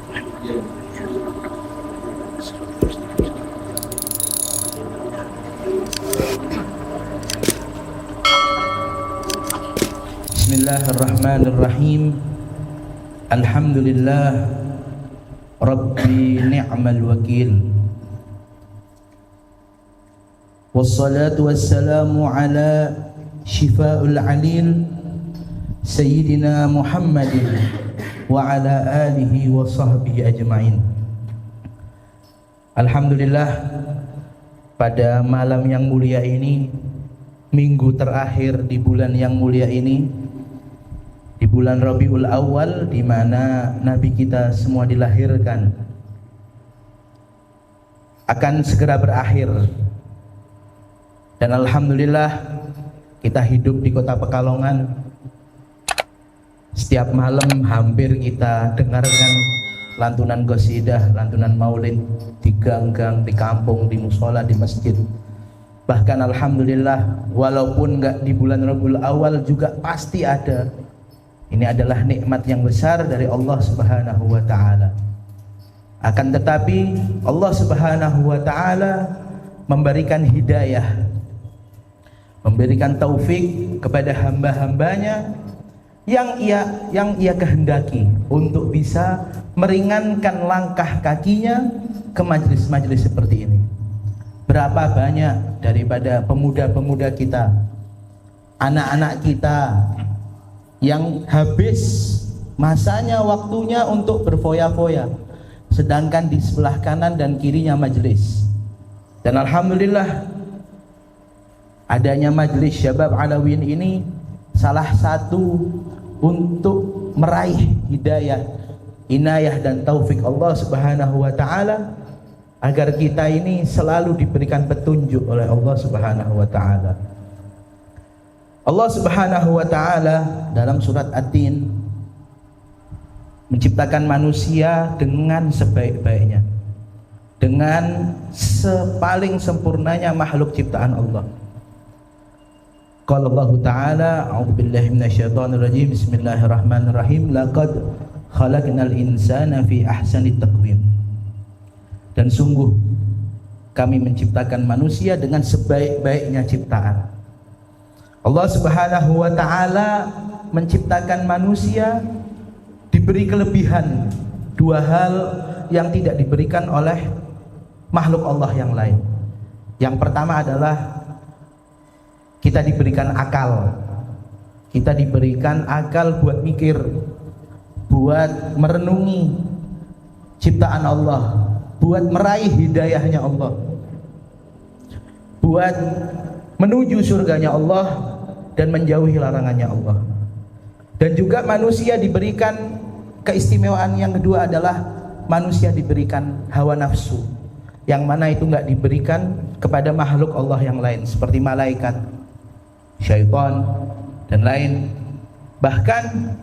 Bismillahirrahmanirrahim. Alhamdulillah Rabbi ni'mal wakil. Wassalatu wassalamu ala syifa'ul alil Sayyidina Muhammadin wa ala alihi wa sahbihi ajma'in. Alhamdulillah, pada malam yang mulia ini, minggu terakhir di bulan yang mulia ini, di bulan Rabiul Awal, di mana Nabi kita semua dilahirkan, akan segera berakhir. Dan alhamdulillah kita hidup di kota Pekalongan. Setiap malam hampir kita dengarkan lantunan qasidah, lantunan maulid di gang-gang, di kampung, di musola, di masjid. Bahkan alhamdulillah, walaupun enggak di bulan Rabiul Awal juga pasti ada. Ini adalah nikmat yang besar dari Allah Subhanahu wa taala. Akan tetapi Allah Subhanahu wa taala memberikan hidayah, memberikan taufik kepada hamba-hambanya yang ia kehendaki untuk bisa meringankan langkah kakinya ke majelis-majelis seperti ini. Berapa banyak daripada pemuda-pemuda kita, anak-anak kita yang habis masanya, waktunya untuk berfoya-foya, sedangkan di sebelah kanan dan kirinya majelis. Dan alhamdulillah, adanya majelis Syabab Alawiyyin ini salah satu untuk meraih hidayah, inayah dan taufik Allah Subhanahu wa taala, agar kita ini selalu diberikan petunjuk oleh Allah Subhanahu wa taala. Allah Subhanahu wa taala dalam surat At-Tin menciptakan manusia dengan sebaik-baiknya, dengan sepaling sempurnanya makhluk ciptaan Allah. Qala Allah taala, a'udzubillahi minasyaitonir rajim, bismillahirrahmanirrahim, laqad khalaqnal insana fi ahsani taqwim. Dan sungguh kami menciptakan manusia dengan sebaik-baiknya ciptaan. Allah Subhanahu wa taala menciptakan manusia diberi kelebihan dua hal yang tidak diberikan oleh makhluk Allah yang lain. Yang pertama adalah kita diberikan akal. Kita diberikan akal buat mikir, buat merenungi ciptaan Allah, buat meraih hidayahnya Allah, buat menuju surganya Allah dan menjauhi larangannya Allah. Dan juga manusia diberikan keistimewaan yang kedua adalah manusia diberikan hawa nafsu, yang mana itu enggak diberikan kepada makhluk Allah yang lain seperti malaikat, syaitan dan lain. Bahkan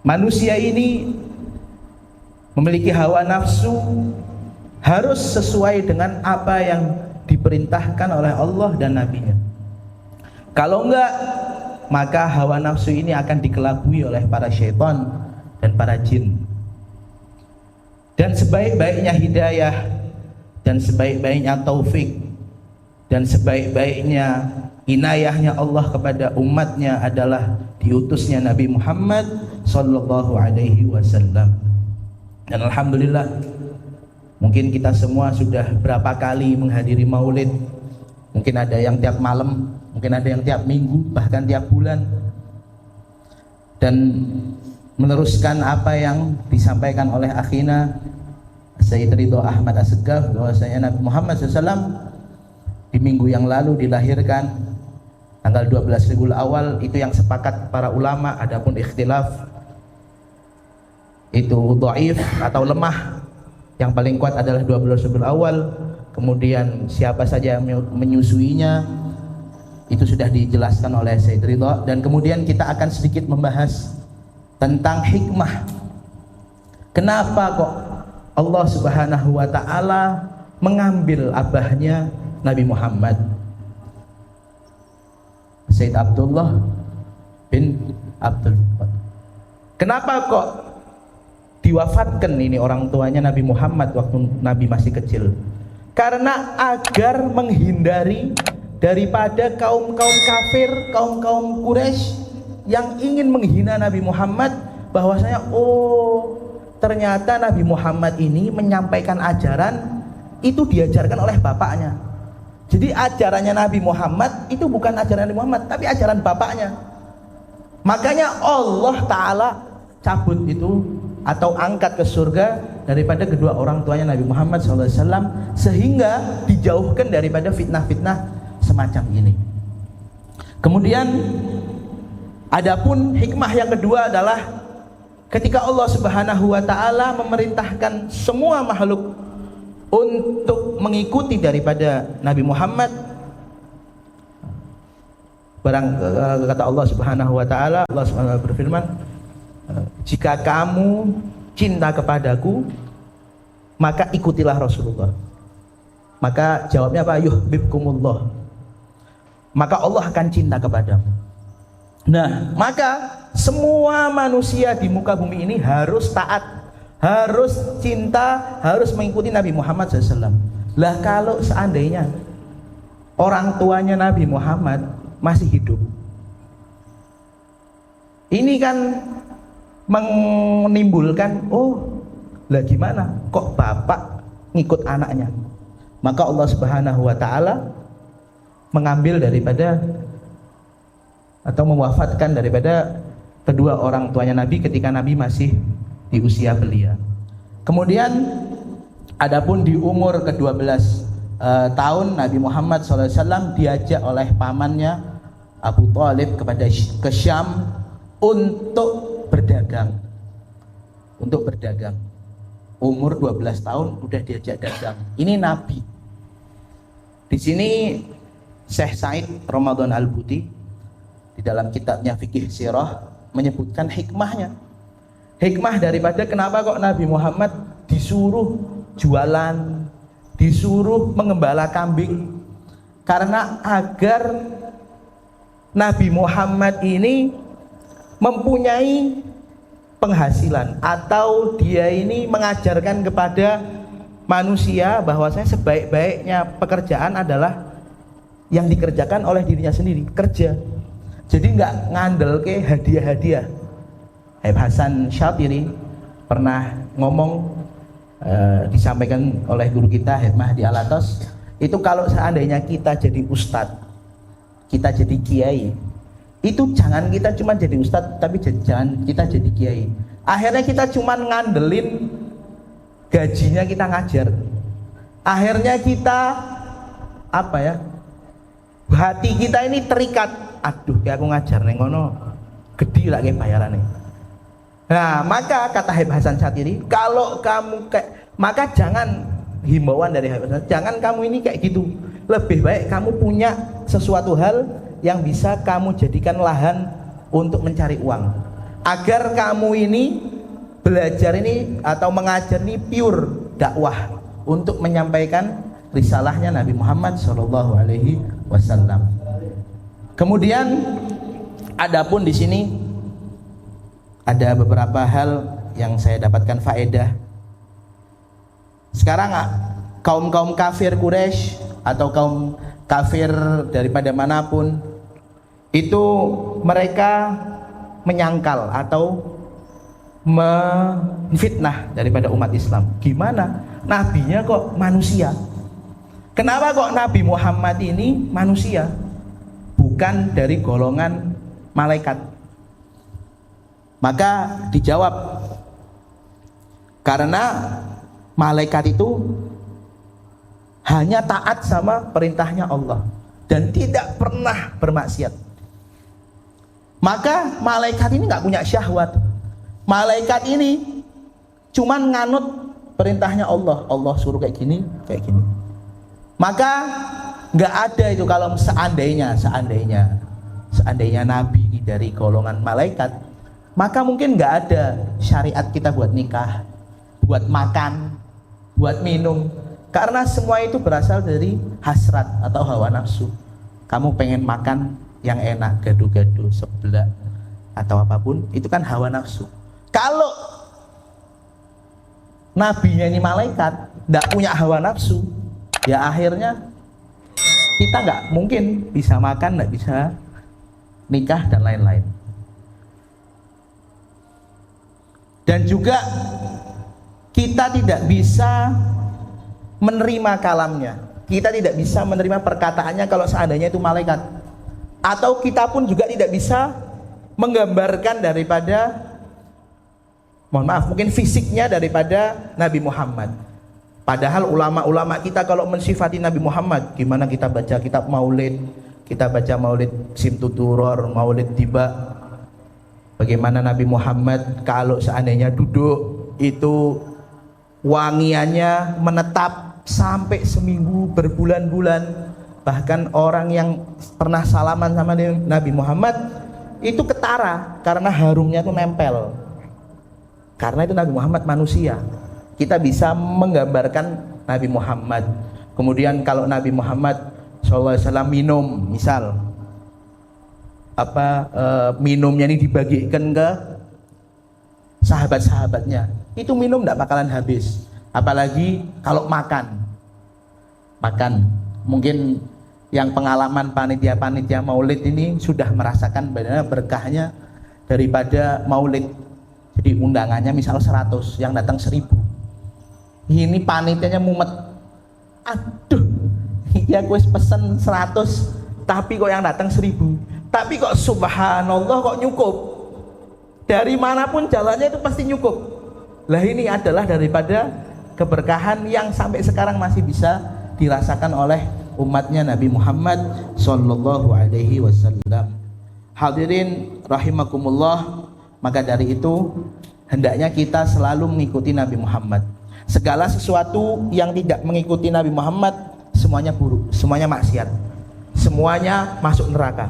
manusia ini memiliki hawa nafsu harus sesuai dengan apa yang diperintahkan oleh Allah dan Nabi-Nya. Kalau enggak, maka hawa nafsu ini akan dikelabui oleh para syaitan dan para jin. Dan sebaik-baiknya hidayah, dan sebaik-baiknya taufik, dan sebaik-baiknya inayahnya Allah kepada umatnya adalah diutusnya Nabi Muhammad sallallahu alaihi wasallam. Dan alhamdulillah, mungkin kita semua sudah berapa kali menghadiri maulid. Mungkin ada yang tiap malam, mungkin ada yang tiap minggu, bahkan tiap bulan. Dan meneruskan apa yang disampaikan oleh akhina Sayyid Ridho Ahmad Assegaf, bahwasanya Nabi Muhammad SAW di minggu yang lalu dilahirkan tanggal 12 Rabiul Awal. Itu yang sepakat para ulama. Adapun ikhtilaf itu dhaif atau lemah, yang paling kuat adalah 12 Rabiul Awal. Kemudian siapa saja yang menyusuinya itu sudah dijelaskan oleh Sayyid Ridho. Dan kemudian kita akan sedikit membahas tentang hikmah, kenapa kok Allah Subhanahu wa taala mengambil abahnya Nabi Muhammad, Sayyid Abdullah bin Abdul Muttalib. Kenapa kok di diwafatkan ini orang tuanya Nabi Muhammad waktu Nabi masih kecil? Karena agar menghindari daripada kaum-kaum kafir, kaum-kaum Quraisy yang ingin menghina Nabi Muhammad, bahwasanya ternyata Nabi Muhammad ini menyampaikan ajaran itu diajarkan oleh bapaknya. Jadi ajarannya Nabi Muhammad itu bukan ajaran Nabi Muhammad, tapi ajaran bapaknya. Makanya Allah Ta'ala cabut itu atau angkat ke surga daripada kedua orang tuanya Nabi Muhammad SAW, sehingga dijauhkan daripada fitnah-fitnah semacam ini. Kemudian adapun hikmah yang kedua adalah ketika Allah Subhanahu wa Ta'ala memerintahkan semua makhluk untuk mengikuti daripada Nabi Muhammad, kata Allah Subhanahu wa Ta'ala, Allah Subhanahu wa Ta'ala berfirman, jika kamu cinta kepadaku maka ikutilah Rasulullah. Maka jawabnya apa? Yuhibbukumullah, maka Allah akan cinta kepadamu. Nah, maka semua manusia di muka bumi ini harus taat, harus cinta, harus mengikuti Nabi Muhammad SAW. Lah kalau seandainya orang tuanya Nabi Muhammad masih hidup, ini kan menimbulkan, lah gimana kok bapak ngikut anaknya? Maka Allah Subhanahu wa Ta'ala mengambil daripada atau mewafatkan daripada kedua orang tuanya Nabi ketika Nabi masih di usia belia. Kemudian adapun di umur ke-12 tahun Nabi Muhammad SAW diajak oleh pamannya Abu Thalib ke Syam untuk berdagang. Umur 12 tahun udah diajak dagang. Ini Nabi. Di sini Syekh Said Ramadan Al-Buti di dalam kitabnya Fikih Sirah menyebutkan hikmahnya. Hikmah daripada kenapa kok Nabi Muhammad disuruh jualan, disuruh mengembala kambing, karena agar Nabi Muhammad ini mempunyai penghasilan, atau dia ini mengajarkan kepada manusia bahwasanya sebaik-baiknya pekerjaan adalah yang dikerjakan oleh dirinya sendiri, kerja. Jadi nggak ngandel ke hadiah-hadiah. Habib Hasan Syatiri pernah ngomong, disampaikan oleh guru kita Habib Mahdi Alatos, itu kalau seandainya kita jadi ustadz, kita jadi kiai, itu jangan kita cuma jadi ustadz, tapi jangan kita jadi kiai. Akhirnya kita cuma ngandelin gajinya kita ngajar. Akhirnya kita hati kita ini terikat. Aduh, kayak aku ngajar neng ngono, gede lah kayak bayarannya. Nah, maka kata Habib Hasan Syatiri, kalau kamu maka jangan, himbauan dari Habib Hasan, jangan kamu ini kayak gitu. Lebih baik kamu punya sesuatu hal yang bisa kamu jadikan lahan untuk mencari uang, agar kamu ini belajar ini atau mengajar ini pure dakwah untuk menyampaikan risalahnya Nabi Muhammad SAW. Kemudian adapun di sini ada beberapa hal yang saya dapatkan faedah. Sekarang kaum kafir Quraisy atau kaum kafir daripada manapun itu mereka menyangkal atau menfitnah daripada umat Islam. Gimana? Nabinya kok manusia? Kenapa kok Nabi Muhammad ini manusia? Bukan dari golongan malaikat. Maka dijawab, karena malaikat itu hanya taat sama perintahnya Allah dan tidak pernah bermaksiat. Maka malaikat ini nggak punya syahwat. Malaikat ini cuman nganut perintahnya Allah. Allah suruh kayak gini, kayak gini. Maka nggak ada itu kalau seandainya Nabi ini dari golongan malaikat, maka mungkin nggak ada syariat kita buat nikah, buat makan, buat minum, karena semua itu berasal dari hasrat atau hawa nafsu. Kamu pengen makan yang enak, gado-gado, seblak atau apapun, itu kan hawa nafsu. Kalau nabinya ini malaikat, tidak punya hawa nafsu, ya akhirnya kita nggak mungkin bisa makan, nggak bisa nikah dan lain-lain. Dan juga kita tidak bisa menerima kalamnya, kita tidak bisa menerima perkataannya kalau seandainya itu malaikat. Atau kita pun juga tidak bisa menggambarkan daripada, mohon maaf, mungkin fisiknya daripada Nabi Muhammad. Padahal ulama-ulama kita kalau mensifati Nabi Muhammad, gimana kita baca kitab maulid, kita baca maulid Simtuturor, maulid Tiba, bagaimana Nabi Muhammad kalau seandainya duduk itu wangiannya menetap sampai seminggu, berbulan-bulan. Bahkan orang yang pernah salaman sama Nabi Muhammad itu ketara karena harumnya itu nempel. Karena itu Nabi Muhammad manusia. Kita bisa menggambarkan Nabi Muhammad. Kemudian kalau Nabi Muhammad SAW minum, misal minumnya ini dibagikan ke sahabat-sahabatnya, itu minum tidak bakalan habis. Apalagi kalau makan, mungkin yang pengalaman panitia maulid ini sudah merasakan bagaimana berkahnya daripada maulid. Jadi undangannya misal 100, yang datang 1000. Ini panitianya mumet. Aduh, ya gue pesen 100, tapi kok yang datang 1000. Tapi kok subhanallah kok nyukup. Dari manapun jalannya itu pasti nyukup. Lah ini adalah daripada keberkahan yang sampai sekarang masih bisa dirasakan oleh umatnya Nabi Muhammad sallallahu alaihi wasallam. Hadirin rahimakumullah, maka dari itu hendaknya kita selalu mengikuti Nabi Muhammad. Segala sesuatu yang tidak mengikuti Nabi Muhammad semuanya buruk, semuanya maksiat, semuanya masuk neraka.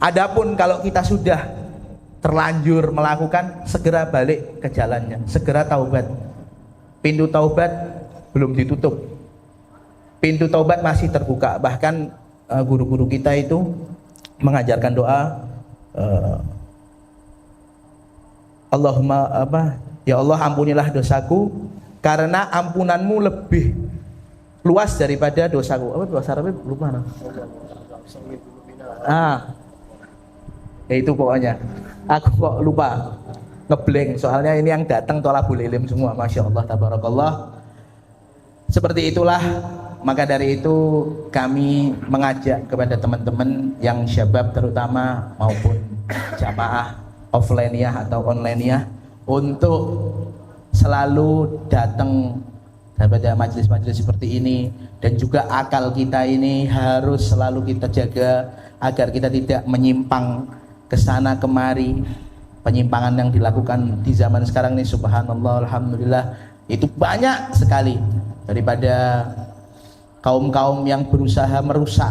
Adapun kalau kita sudah terlanjur melakukan, segera balik ke jalannya, segera taubat. Pintu taubat belum ditutup, pintu taubat masih terbuka. Bahkan guru-guru kita itu mengajarkan doa, Allahumma ya Allah ampunilah dosaku karena ampunanmu lebih luas daripada dosaku. Bahasa Arabnya lupa. Ya itu pokoknya. Aku kok lupa, ngeblank, soalnya ini yang datang tolabul ilm semua, masya Allah, tabarakallah. Seperti itulah, maka dari itu kami mengajak kepada teman-teman yang syabab terutama maupun jamaah offline-nya atau online-nya untuk selalu datang pada majelis-majelis seperti ini, dan juga akal kita ini harus selalu kita jaga agar kita tidak menyimpang ke sana kemari. Penyimpangan yang dilakukan di zaman sekarang ini subhanallah, alhamdulillah, itu banyak sekali daripada kaum-kaum yang berusaha merusak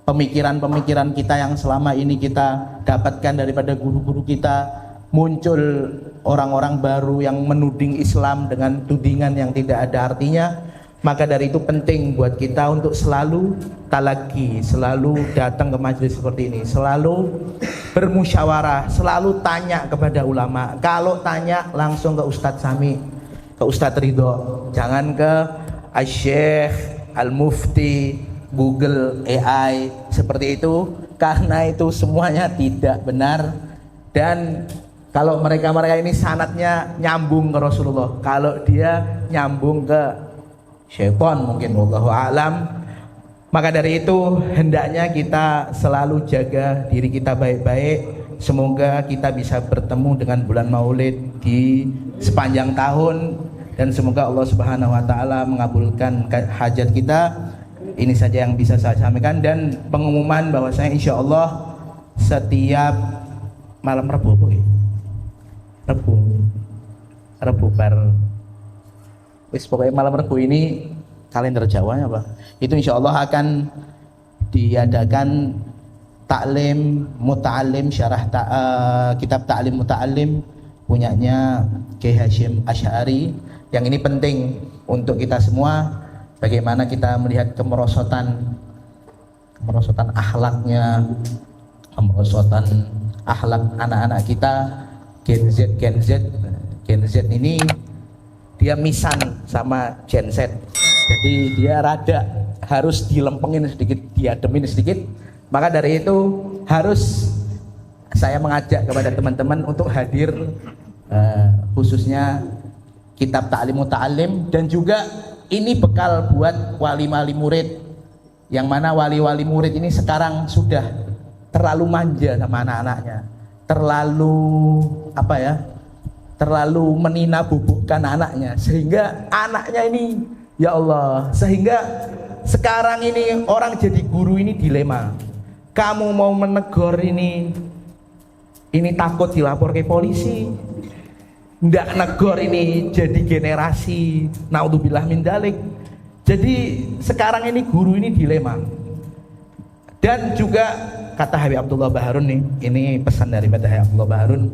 pemikiran-pemikiran kita yang selama ini kita dapatkan daripada guru-guru kita. Muncul orang-orang baru yang menuding Islam dengan tudingan yang tidak ada artinya. Maka dari itu penting buat kita untuk selalu talaki, selalu datang ke majelis seperti ini, selalu bermusyawarah, selalu tanya kepada ulama. Kalau tanya langsung ke Ustadz Sami, ke Ustadz Ridho, jangan ke Al-Syekh, Al-Mufti, Google, AI seperti itu, karena itu semuanya tidak benar. Dan kalau mereka-mereka ini sanadnya nyambung ke Rasulullah, kalau dia nyambung ke syaitan mungkin, wallahu alam. Maka dari itu hendaknya kita selalu jaga diri kita baik-baik. Semoga kita bisa bertemu dengan bulan Maulid di sepanjang tahun, dan semoga Allah Subhanahu wa taala mengabulkan hajat kita. Ini saja yang bisa saya sampaikan, dan pengumuman bahwasanya insyaallah setiap malam Rabu bar wis pokoknya malam Rabu ini kalender Jawanya apa? Itu insya Allah akan diadakan taklim muta'alim, syarah kitab ta'lim muta'alim punyanya Kiai Hasyim Asy'ari. Yang ini penting untuk kita semua, bagaimana kita melihat kemerosotan akhlaknya, kemerosotan akhlak anak-anak kita Gen Z ini dia misan sama genset. Jadi dia rada harus dilempengin sedikit, diademin sedikit. Maka dari itu harus saya mengajak kepada teman-teman untuk hadir, khususnya kitab Ta'lim Muta'allim, dan juga ini bekal buat wali-wali murid, yang mana wali-wali murid ini sekarang sudah terlalu manja sama anak-anaknya, terlalu menina bubukkan anaknya, sehingga anaknya ini, ya Allah, sehingga sekarang ini orang jadi guru ini dilema. Kamu mau menegur ini takut dilapor ke polisi, ndak negor ini jadi generasi naudzubillah min dzalik. Jadi sekarang ini guru ini dilema. Dan juga kata Habib Abdullah Baharun nih, ini pesan daripada Habib Abdullah Baharun,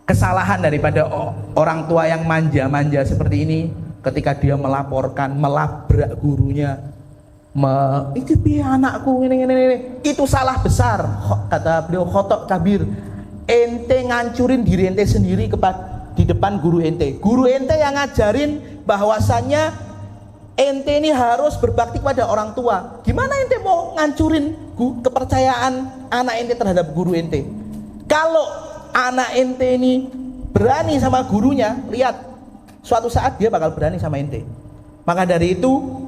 kesalahan daripada orang tua yang manja-manja seperti ini ketika dia melaporkan, melabrak gurunya, itu biar anakku ini, itu salah besar. Kata beliau, khotok kabir. Ente ngancurin diri ente sendiri di depan guru ente. Guru ente yang ngajarin bahwasannya ente ini harus berbakti kepada orang tua. Gimana ente mau ngancurin kepercayaan anak ente terhadap guru ente? Kalau anak ente ini berani sama gurunya, lihat suatu saat dia bakal berani sama ente. Maka dari itu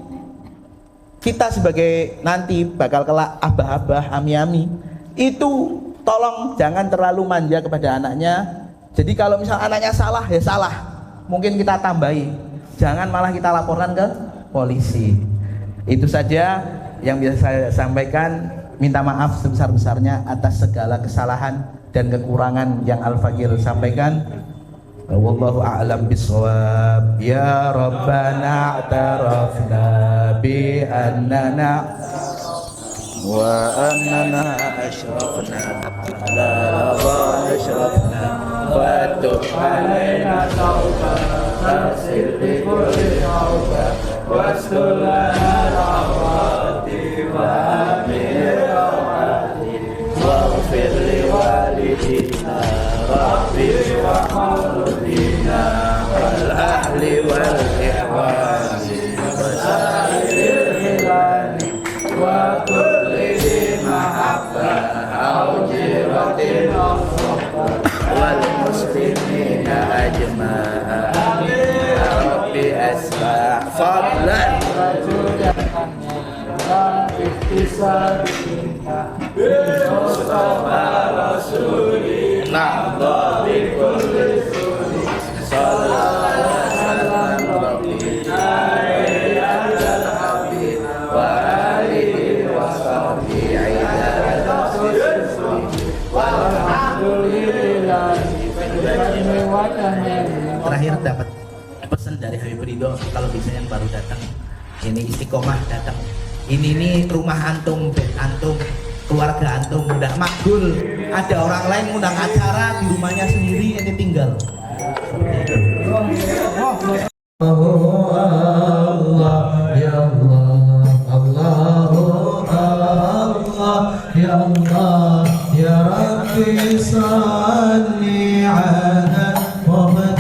kita sebagai nanti bakal kelak abah-abah, ami-ami, itu tolong jangan terlalu manja kepada anaknya. Jadi kalau misal anaknya salah, ya salah, mungkin kita tambahi, jangan malah kita laporkan ke polisi. Itu saja yang bisa saya sampaikan. Minta maaf sebesar-besarnya atas segala kesalahan dan kekurangan yang Al-Fakir sampaikan. Wallahu a'lam bishawab. Ya Rabbana a'tarafna bi annana wa annana asyrafna ala Allah asyrafna wa tub alaina tauban taghfir li kulli tauban wastur lana al-awrati wa amir rawati waghfir li walidina rabbi wa maulidina wal ahli wal ikhwani wa sa'iril hilani wa kulli mahabbah aujiratin wal muslimina ajma'an ya rabbi asma' fadlan Mustafa Rasulina na'dha bi kulli suni sallallahu alaihi wasallam terakhir dapat pesan dari Habib Ridho, kalau bisa yang baru datang ini istiqomah datang, ini rumah antum, bed antum, keluarga antum udah makbul, ada orang lain ngundang acara di rumahnya sendiri ini tinggal. Allah ya Allah, Allahu Allah ya Allah ya Rabbi salli ala Allah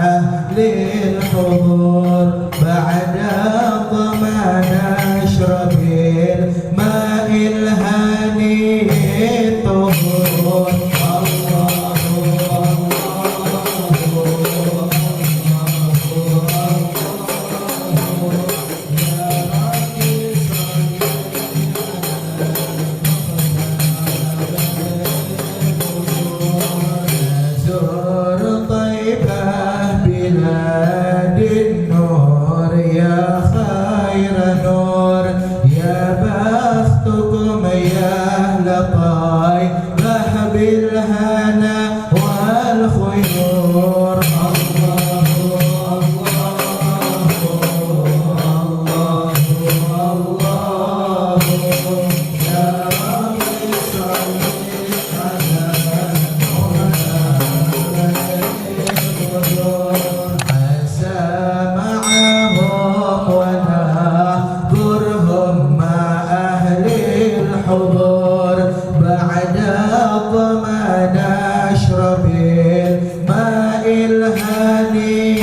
أهل الحضور بعد ضمان أشرب الماء الهاني الطهور ضمان أشرب الماء الهاني